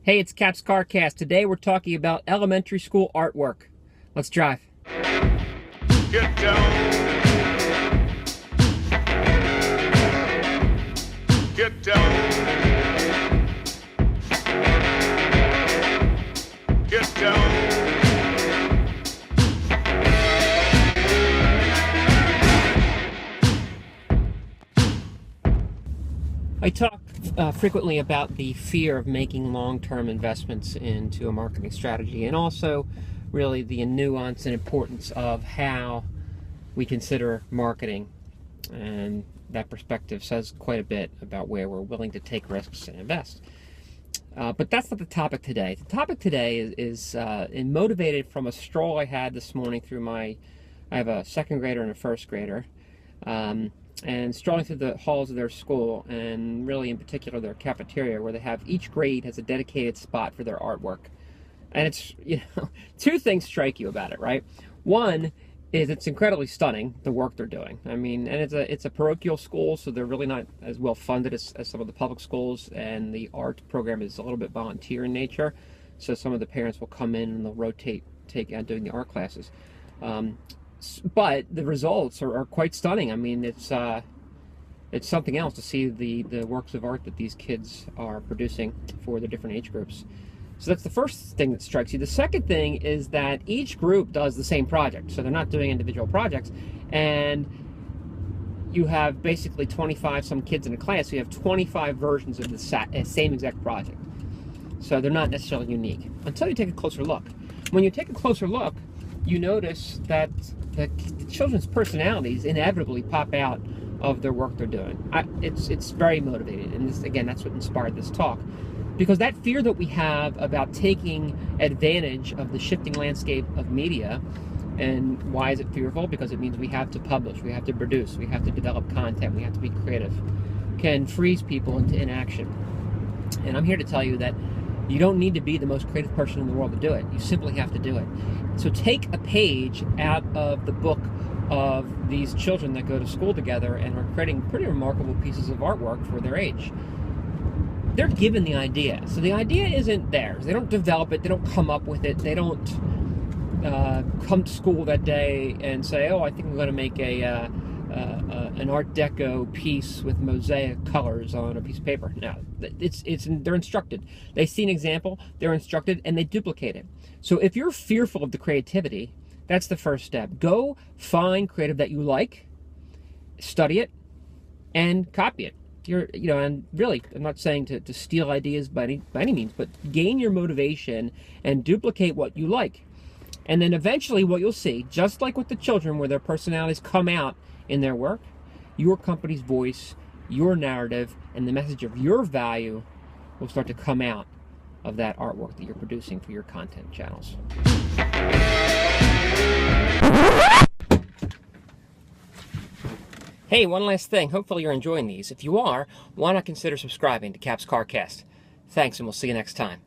Hey, it's Cap's CarCast. Today we're talking about elementary school artwork. Let's drive. Get down. Get down. Get down. I talk frequently about the fear of making long-term investments into a marketing strategy, and also really the nuance and importance of how we consider marketing. And that perspective says quite a bit about where we're willing to take risks and invest. But that's not the topic today. The topic today is motivated from a stroll I had this morning through I have a second grader and a first grader, and strolling through the halls of their school, and really in particular their cafeteria, where they have each grade has a dedicated spot for their artwork. And it's, two things strike you about it, right? One is it's incredibly stunning, the work they're doing. I mean, and it's a parochial school, so they're really not as well funded as some of the public schools, and the art program is a little bit volunteer in nature, so some of the parents will come in and they'll rotate doing the art classes. But the results are quite stunning. I mean, it's something else to see the works of art that these kids are producing for the different age groups. So that's the first thing that strikes you. The second thing is that each group does the same project. So they're not doing individual projects. And you have basically 25 some kids in a class. So you have 25 versions of the same exact project. So they're not necessarily unique until you take a closer look. When you take a closer look, you notice that the children's personalities inevitably pop out of their work they're doing. It's very motivating. And this, again, that's what inspired this talk. Because that fear that we have about taking advantage of the shifting landscape of media, and why is it fearful? Because it means we have to publish, we have to produce, we have to develop content, we have to be creative, can freeze people into inaction. And I'm here to tell you that you don't need to be the most creative person in the world to do it. You simply have to do it. So take a page out of the book of these children that go to school together and are creating pretty remarkable pieces of artwork for their age. They're given the idea. So the idea isn't theirs. They don't develop it. They don't come up with it. They don't come to school that day and say, oh, I think I'm going to make an Art Deco piece with mosaic colors on a piece of paper. No, they're instructed. They see an example, they're instructed, and they duplicate it. So if you're fearful of the creativity, that's the first step. Go find creative that you like, study it, and copy it. And really, I'm not saying to steal ideas by any means, but gain your motivation and duplicate what you like. And then eventually what you'll see, just like with the children where their personalities come out in their work, your company's voice, your narrative, and the message of your value will start to come out of that artwork that you're producing for your content channels. Hey, one last thing. Hopefully you're enjoying these. If you are, why not consider subscribing to Cap's CarCast? Thanks, and we'll see you next time.